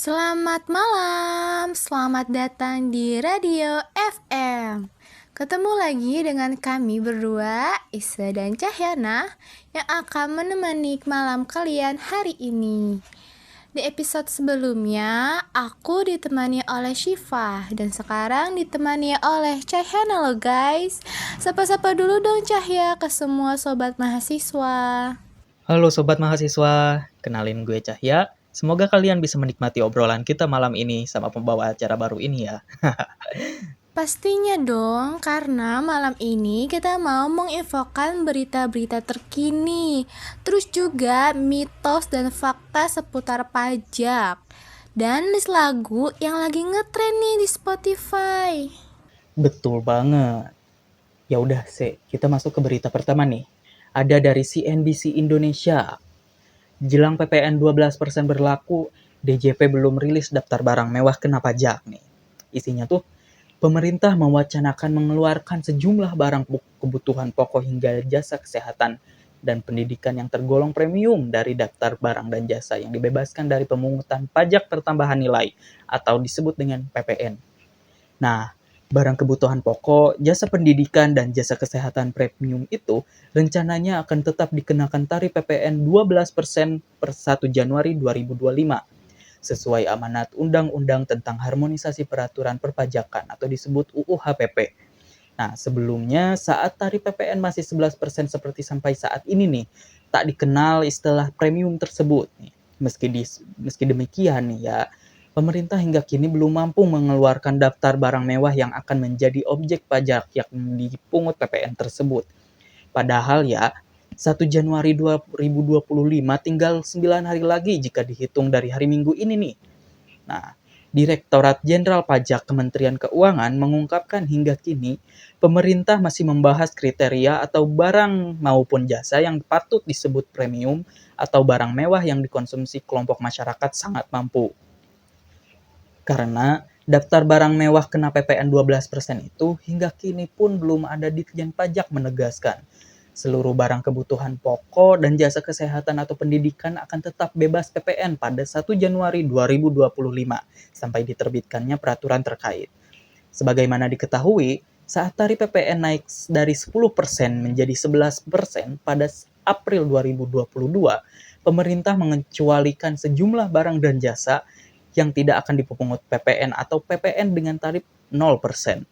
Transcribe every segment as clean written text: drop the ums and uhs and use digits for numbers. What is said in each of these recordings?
Selamat malam, selamat datang di Radio FM. Ketemu lagi dengan kami berdua, Isa dan Cahyana, yang akan menemani malam kalian hari ini. Di episode sebelumnya, aku ditemani oleh Syifa, dan sekarang ditemani oleh Cahyana loh guys. Sapa-sapa dulu dong Cahya ke semua sobat mahasiswa. Halo Sobat Mahasiswa, kenalin gue Cahya. Semoga kalian bisa menikmati obrolan kita malam ini sama pembawa acara baru ini ya. Pastinya dong, karena malam ini kita mau menginfokan berita-berita terkini, terus juga mitos dan fakta seputar pajak, dan list lagu yang lagi ngetren nih di Spotify. Betul banget. Ya udah, kita masuk ke berita pertama nih. Ada dari CNBC Indonesia. Jelang PPN 12% berlaku, DJP belum rilis daftar barang mewah kena pajak nih. Isinya tuh, pemerintah mewacanakan mengeluarkan sejumlah barang kebutuhan pokok hingga jasa kesehatan dan pendidikan yang tergolong premium dari daftar barang dan jasa yang dibebaskan dari pemungutan pajak pertambahan nilai atau disebut dengan PPN. Nah, barang kebutuhan pokok, jasa pendidikan, dan jasa kesehatan premium itu rencananya akan tetap dikenakan tarif PPN 12% per 1 Januari 2025 sesuai amanat Undang-Undang tentang Harmonisasi Peraturan Perpajakan atau disebut UU HPP. Nah, sebelumnya saat tarif PPN masih 11% seperti sampai saat ini nih, tak dikenal istilah premium tersebut. Meski demikian nih ya, pemerintah hingga kini belum mampu mengeluarkan daftar barang mewah yang akan menjadi objek pajak yang dipungut PPN tersebut. Padahal ya, 1 Januari 2025 tinggal 9 hari lagi jika dihitung dari hari Minggu ini nih. Nah, Direktorat Jenderal Pajak Kementerian Keuangan mengungkapkan hingga kini pemerintah masih membahas kriteria atau barang maupun jasa yang patut disebut premium atau barang mewah yang dikonsumsi kelompok masyarakat sangat mampu. Karena daftar barang mewah kena PPN 12% itu hingga kini pun belum ada Ditjen Pajak menegaskan seluruh barang kebutuhan pokok dan jasa kesehatan atau pendidikan akan tetap bebas PPN pada 1 Januari 2025 sampai diterbitkannya peraturan terkait. Sebagaimana diketahui, saat tarif PPN naik dari 10% menjadi 11% pada April 2022, pemerintah mengecualikan sejumlah barang dan jasa yang tidak akan dipungut PPN atau PPN dengan tarif 0%.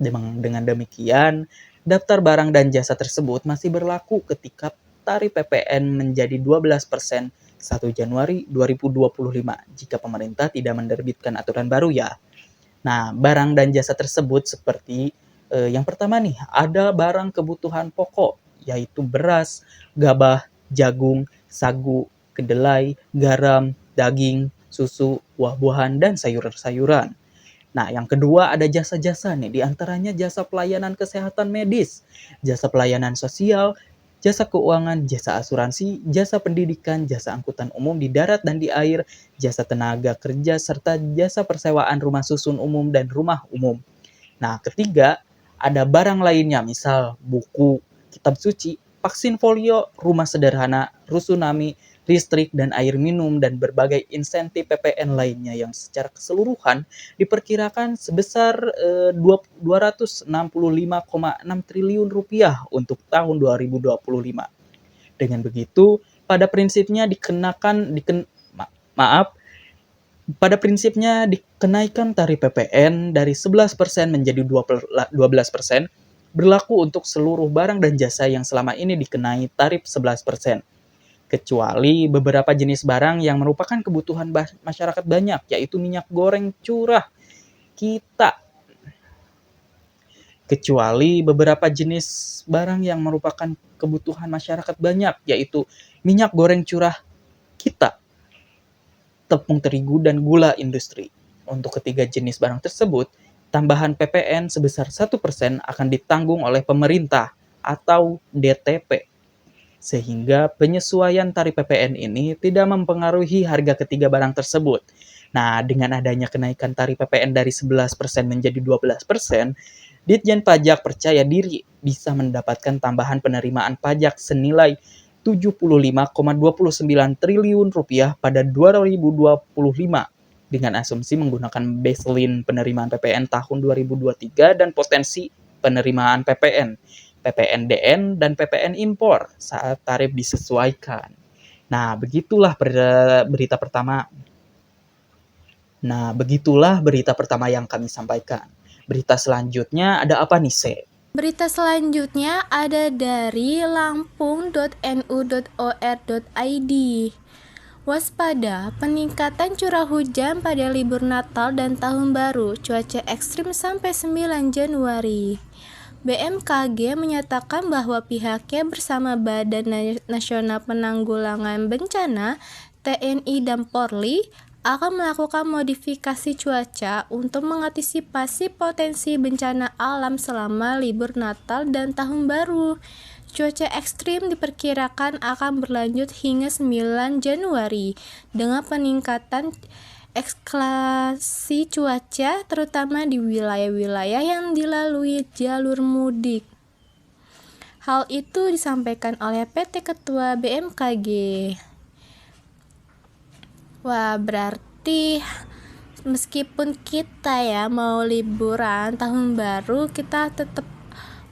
Dengan demikian, daftar barang dan jasa tersebut masih berlaku ketika tarif PPN menjadi 12% 1 Januari 2025 jika pemerintah tidak menerbitkan aturan baru ya. Nah, barang dan jasa tersebut seperti yang pertama nih, ada barang kebutuhan pokok yaitu beras, gabah, jagung, sagu, kedelai, garam, daging, susu, buah-buahan, dan sayur-sayuran. Nah, yang kedua ada jasa-jasa nih, diantaranya jasa pelayanan kesehatan medis, jasa pelayanan sosial, jasa keuangan, jasa asuransi, jasa pendidikan, jasa angkutan umum di darat dan di air, jasa tenaga kerja, serta jasa persewaan rumah susun umum dan rumah umum. Nah, ketiga ada barang lainnya, misal buku, kitab suci, vaksin polio, rumah sederhana, rusunami, listrik dan air minum, dan berbagai insentif PPN lainnya yang secara keseluruhan diperkirakan sebesar 265,6 triliun rupiah untuk tahun 2025. Dengan begitu, pada prinsipnya pada prinsipnya dikenaikan tarif PPN dari 11% menjadi 12% berlaku untuk seluruh barang dan jasa yang selama ini dikenai tarif 11%. Kecuali beberapa jenis barang yang merupakan kebutuhan masyarakat banyak, yaitu minyak goreng curah kita. Kecuali beberapa jenis barang yang merupakan kebutuhan masyarakat banyak, yaitu minyak goreng curah kita, tepung terigu, dan gula industri. Untuk ketiga jenis barang tersebut, tambahan PPN sebesar 1% akan ditanggung oleh pemerintah atau DTP. Sehingga penyesuaian tarif PPN ini tidak mempengaruhi harga ketiga barang tersebut. Nah, dengan adanya kenaikan tarif PPN dari 11% menjadi 12%, Ditjen Pajak percaya diri bisa mendapatkan tambahan penerimaan pajak senilai 75,29 triliun rupiah pada 2025 dengan asumsi menggunakan baseline penerimaan PPN tahun 2023 dan potensi penerimaan PPNDN, dan PPN impor saat tarif disesuaikan. Nah, begitulah berita pertama. Yang kami sampaikan. Berita selanjutnya ada apa nih, Se? Berita selanjutnya ada dari lampung.nu.or.id. Waspada, peningkatan curah hujan pada libur Natal dan Tahun Baru, cuaca ekstrim sampai 9 Januari. BMKG menyatakan bahwa pihaknya bersama Badan Nasional Penanggulangan Bencana, TNI dan Polri akan melakukan modifikasi cuaca untuk mengantisipasi potensi bencana alam selama libur Natal dan Tahun Baru. Cuaca ekstrim diperkirakan akan berlanjut hingga 9 Januari dengan peningkatan eskalasi cuaca terutama di wilayah-wilayah yang dilalui jalur mudik. Hal itu disampaikan oleh PT Ketua BMKG. Wah, berarti meskipun kita ya mau liburan tahun baru, kita tetap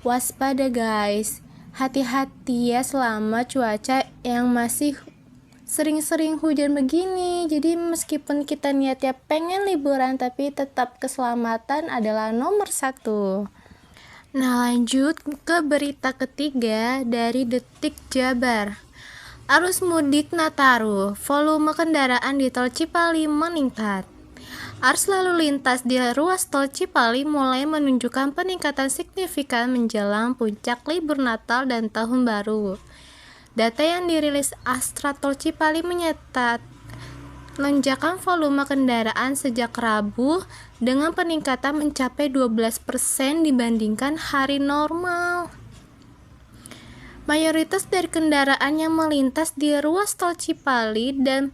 waspada guys. Hati-hati ya selama cuaca yang masih sering-sering hujan begini. Jadi meskipun kita niatnya pengen liburan, tapi tetap keselamatan adalah nomor 1. Nah, lanjut ke berita ketiga dari Detik Jabar. Arus mudik Nataru, volume kendaraan di tol Cipali meningkat. Arus lalu lintas di ruas tol Cipali mulai menunjukkan peningkatan signifikan menjelang puncak libur Natal dan Tahun Baru. Data yang dirilis Astra Tol Cipali mencatat lonjakan volume kendaraan sejak Rabu dengan peningkatan mencapai 12% dibandingkan hari normal. Mayoritas dari kendaraan yang melintas di ruas tol Cipali dan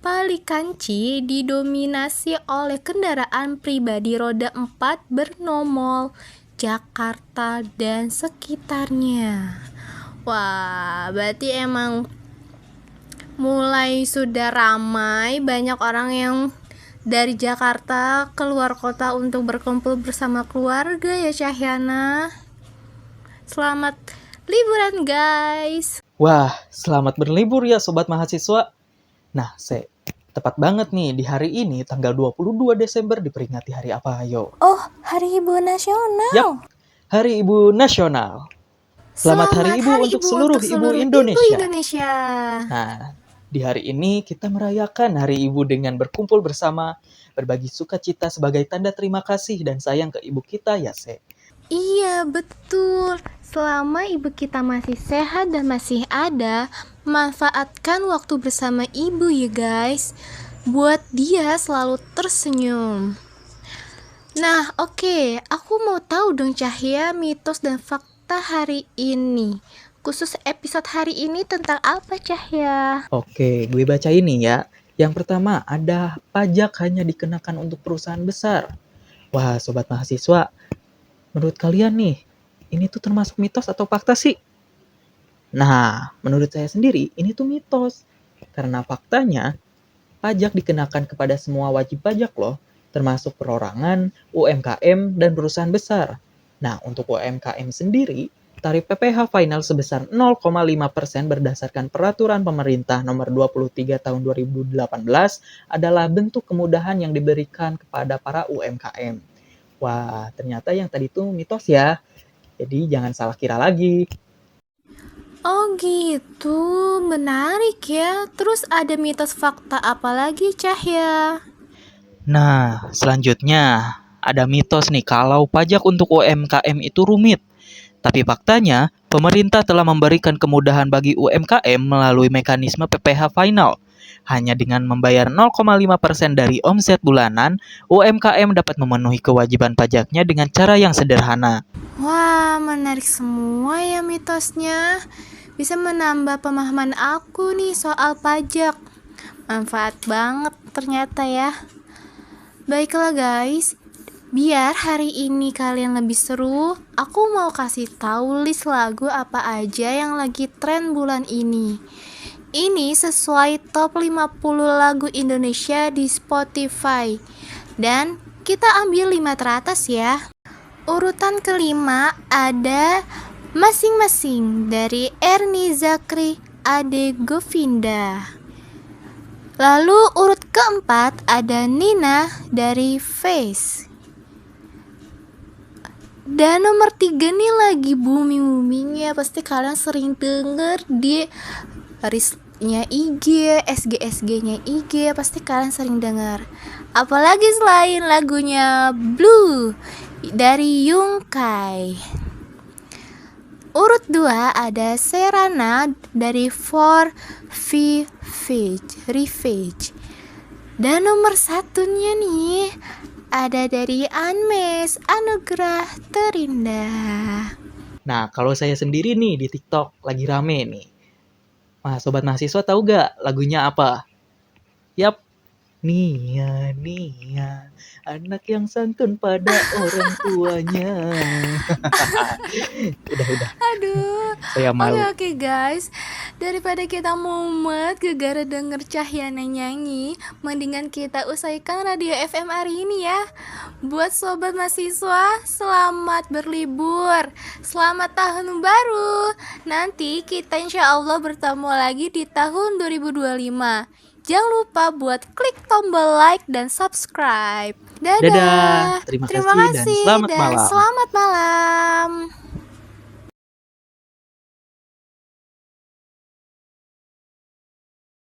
Palikanci didominasi oleh kendaraan pribadi roda 4 bernomor Jakarta dan sekitarnya. Wah, berarti emang mulai sudah ramai, banyak orang yang dari Jakarta keluar kota untuk berkumpul bersama keluarga ya Cahyana. Selamat liburan guys. Wah, selamat berlibur ya Sobat Mahasiswa. Nah, tepat banget nih, di hari ini tanggal 22 Desember diperingati hari apa, ayo? Oh, Hari Ibu Nasional. Yap, Hari Ibu Nasional. Selamat Hari Ibu untuk seluruh ibu Indonesia. Nah, di hari ini kita merayakan Hari Ibu dengan berkumpul bersama, berbagi sukacita sebagai tanda terima kasih dan sayang ke ibu kita ya, Se. Iya, betul. Selama ibu kita masih sehat dan masih ada, manfaatkan waktu bersama ibu ya guys. Buat dia selalu tersenyum. Nah, oke. Aku mau tahu dong Cahya, mitos dan fakta hari ini. Khusus episode hari ini tentang apa Cahya? Oke, gue baca ini ya. Yang pertama, ada pajak hanya dikenakan untuk perusahaan besar. Wah, Sobat Mahasiswa, menurut kalian nih, ini tuh termasuk mitos atau fakta sih? Nah, menurut saya sendiri, ini tuh mitos. Karena faktanya, pajak dikenakan kepada semua wajib pajak loh, termasuk perorangan, UMKM, dan perusahaan besar. Nah, untuk UMKM sendiri, tarif PPh final sebesar 0,5% berdasarkan peraturan pemerintah nomor 23 tahun 2018 adalah bentuk kemudahan yang diberikan kepada para UMKM. Wah, ternyata yang tadi itu mitos ya. Jadi jangan salah kira lagi. Oh gitu, menarik ya. Terus ada mitos fakta apa lagi Cahya? Nah, selanjutnya ada mitos nih kalau pajak untuk UMKM itu rumit. Tapi faktanya, pemerintah telah memberikan kemudahan bagi UMKM melalui mekanisme PPh final. Hanya dengan membayar 0,5% dari omset bulanan, UMKM dapat memenuhi kewajiban pajaknya dengan cara yang sederhana. Wah, menarik semua ya mitosnya. Bisa menambah pemahaman aku nih soal pajak. Manfaat banget ternyata ya. Baiklah guys, biar hari ini kalian lebih seru, aku mau kasih tahu list lagu apa aja yang lagi tren bulan ini. Ini sesuai top 50 lagu Indonesia di Spotify. Dan kita ambil 5 teratas ya. Urutan kelima ada Masing-Masing dari Erni Zakri Ade Govinda. Lalu urut keempat ada Nina dari Face. Dan nomor 3 nih lagi booming-boomingnya, pasti kalian sering denger di Reels-nya IG, SG-SG-nya IG, pasti kalian sering dengar. Apalagi selain lagunya Blue dari Yungkai. Urut 2 ada Serana dari Revenge. Dan nomor 1-nya nih ada dari Anmes Anugerah Terindah. Nah, kalau saya sendiri nih di TikTok lagi rame nih. Wah, sobat mahasiswa tahu gak lagunya apa? Yap, Nia, Nia, anak yang santun pada orang tuanya. Udah, Aduh. saya malu. Oke guys, daripada kita mumet gara-gara denger Cahyana nyanyi, mendingan kita usaikan radio FM hari ini ya. Buat sobat mahasiswa, selamat berlibur, selamat tahun baru. Nanti kita insya Allah bertemu lagi di tahun 2025. Jangan lupa buat klik tombol like dan subscribe. Dadah. Dadah. Terima kasih dan selamat malam. Selamat malam.